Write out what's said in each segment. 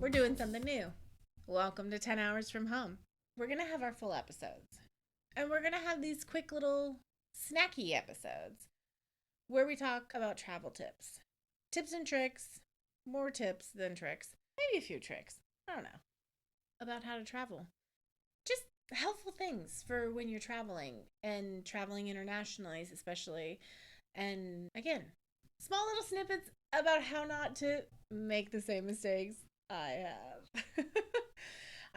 we're doing something new. Welcome to 10 Hours from Home. We're going to have our full episodes. And we're going to have these quick little snacky episodes where we talk about travel tips. Tips and tricks. More tips than tricks. Maybe a few tricks. I don't know. About how to travel. Just helpful things for when you're traveling and traveling internationally, especially. And again, small little snippets about how not to make the same mistakes I have.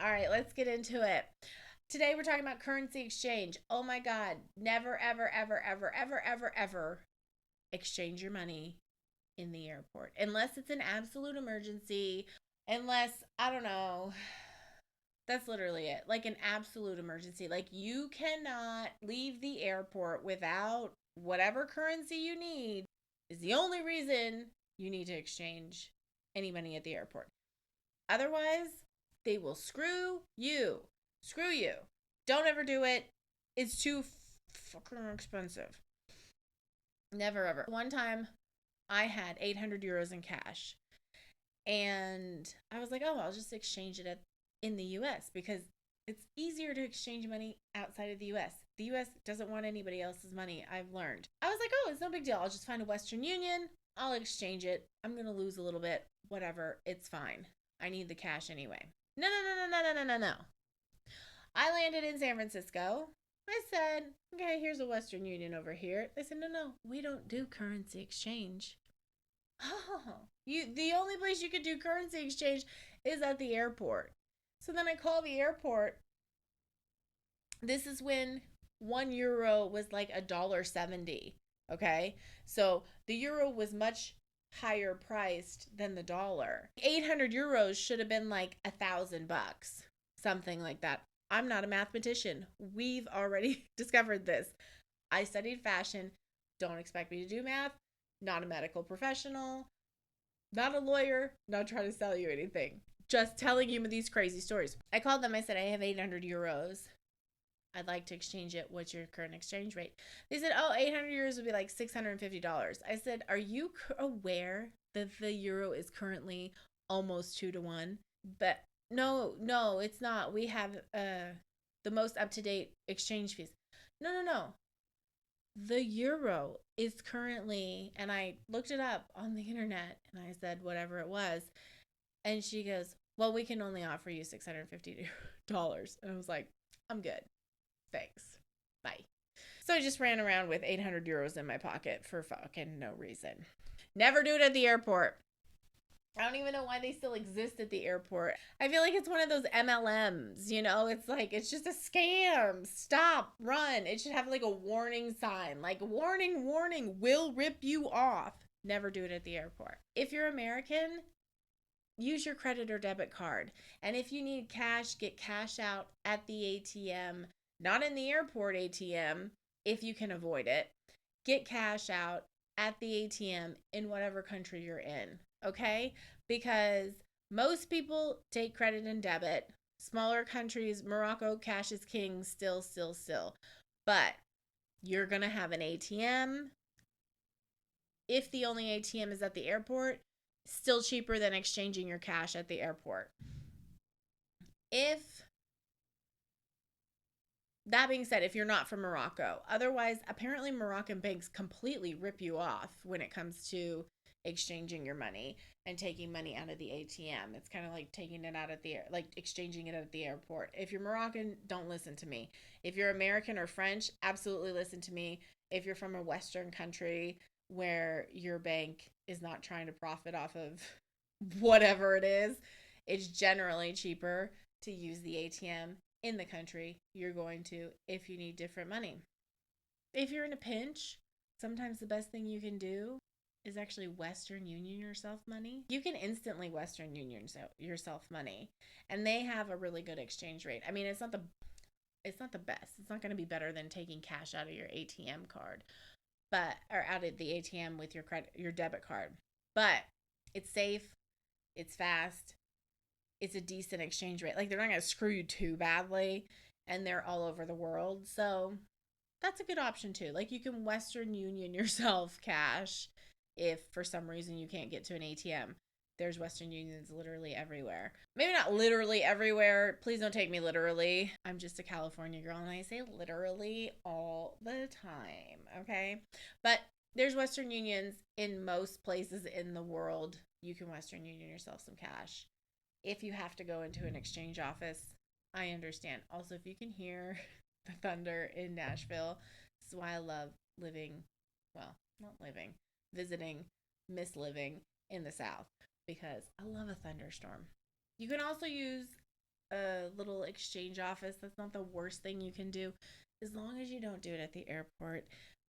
All right, let's get into it. Today we're talking about currency exchange. Oh my God, never, ever, ever, ever, ever, ever, ever exchange your money in the airport. Unless it's an absolute emergency. Unless, I don't know, that's literally it. Like an absolute emergency. Like you cannot leave the airport without whatever currency you need is the only reason you need to exchange any money at the airport. Otherwise, they will screw you. Screw you. Don't ever do it. It's too fucking expensive. Never ever. One time, I had 800 euros in cash. And I was like, oh, I'll just exchange it in the US because it's easier to exchange money outside of the US. The US doesn't want anybody else's money, I've learned. I was like, oh, it's no big deal. I'll just find a Western Union. I'll exchange it. I'm going to lose a little bit. Whatever. It's fine. I need the cash anyway. No, no, no, no, no, no, no, no, no. I landed in San Francisco. I said, okay, here's a Western Union over here. They said, no, no, we don't do currency exchange. Oh, the only place you could do currency exchange is at the airport. So then I call the airport. This is when €1 was like $1.70. Okay. So the euro was much higher priced than the dollar. 800 euros should have been like $1,000, something like that. I'm not a mathematician. We've already discovered this. I studied fashion. Don't expect me to do math. Not a medical professional, not a lawyer, not trying to sell you anything. Just telling you these crazy stories. I called them. I said, I have 800 euros. I'd like to exchange it. What's your current exchange rate? They said, oh, 800 euros would be like $650. I said, are you aware that the euro is currently almost 2-1? But no, it's not. We have the most up-to-date exchange fees. No. The euro is currently, and I looked it up on the internet and I said whatever it was. And she goes, well, we can only offer you $650. And I was like, I'm good. Thanks. Bye. So I just ran around with 800 euros in my pocket for fucking no reason. Never do it at the airport. I don't even know why they still exist at the airport. I feel like it's one of those MLMs, It's like, it's just a scam. Stop, run. It should have like a warning sign. Like, warning, will rip you off. Never do it at the airport. If you're American, use your credit or debit card. And if you need cash, get cash out at the ATM. Not in the airport ATM, if you can avoid it. Get cash out at the ATM in whatever country you're in. Okay? Because most people take credit and debit. Smaller countries, Morocco, cash is king, still. But you're going to have an ATM. If the only ATM is at the airport, still cheaper than exchanging your cash at the airport. That being said, if you're not from Morocco, otherwise, apparently Moroccan banks completely rip you off when it comes to exchanging your money and taking money out of the ATM. It's kind of like taking it out at exchanging it at the airport. If you're Moroccan, don't listen to me. If you're American or French, absolutely listen to me. If you're from a Western country where your bank is not trying to profit off of whatever it is, it's generally cheaper to use the ATM in the country you're going to if you need different money. If you're in a pinch, sometimes the best thing you can do is actually Western Union yourself money. You can instantly Western Union yourself money, and they have a really good exchange rate. I mean, it's not the best. It's not going to be better than taking cash out of your ATM card, or out of the ATM with your debit card. But it's safe, it's fast, it's a decent exchange rate. Like, they're not going to screw you too badly, and they're all over the world. So that's a good option too. Like, you can Western Union yourself cash if for some reason you can't get to an ATM. there's Western Unions literally everywhere. Maybe not literally everywhere. Please don't take me literally. I'm just a California girl and I say literally all the time, okay? But there's Western Unions in most places in the world. You can Western Union yourself some cash. If you have to go into an exchange office, I understand. Also, if you can hear the thunder in Nashville, this is why I love living, well, not living, visiting, miss living in the South, because I love a thunderstorm. You can also use a little exchange office. That's not the worst thing you can do, as long as you don't do it at the airport.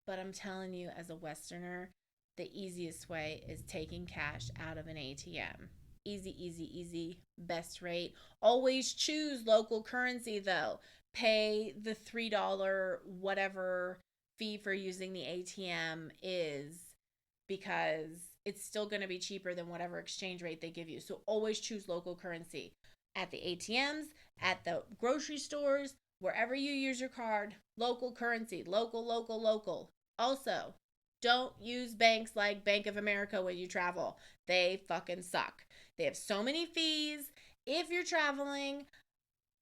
But I'm telling you, as a Westerner, the easiest way is taking cash out of an ATM. Easy, easy, easy. Best rate. Always choose local currency, though. Pay the $3 whatever fee for using the ATM is, because it's still going to be cheaper than whatever exchange rate they give you. So always choose local currency. At the ATMs, at the grocery stores, wherever you use your card, local currency. Local, local, local. Also, don't use banks like Bank of America when you travel. They fucking suck. They have so many fees. If you're traveling,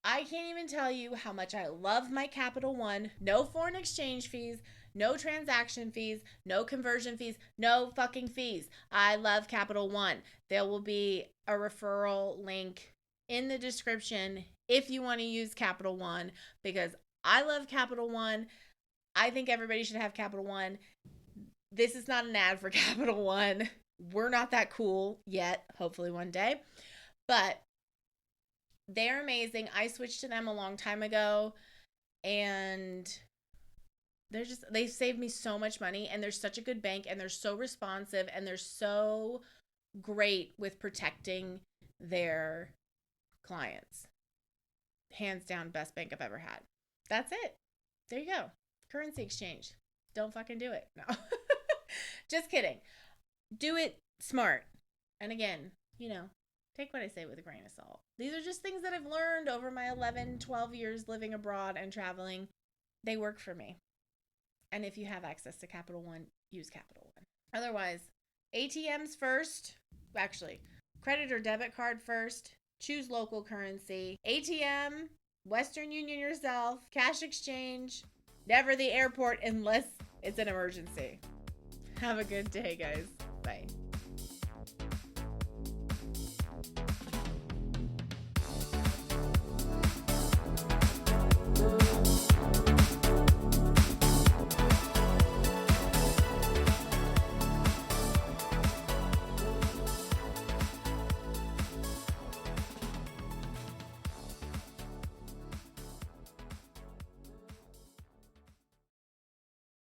I can't even tell you how much I love my Capital One. No foreign exchange fees, no transaction fees, no conversion fees, no fucking fees. I love Capital One. There will be a referral link in the description if you want to use Capital One, because I love Capital One. I think everybody should have Capital One. This is not an ad for Capital One. We're not that cool yet. Hopefully one day. But they're amazing. I switched to them a long time ago, and they saved me so much money, and they're such a good bank, and they're so responsive, and they're so great with protecting their clients. Hands down, best bank I've ever had. That's it. There you go. Currency exchange. Don't fucking do it. No. Just kidding. Do it smart. And again, take what I say with a grain of salt. These are just things that I've learned over my 11, 12 years living abroad and traveling. They work for me. And if you have access to Capital One, use Capital One. Otherwise, ATMs first. Actually, credit or debit card first. Choose local currency. ATM, Western Union yourself, cash exchange, never the airport unless it's an emergency. Have a good day, guys. Bye.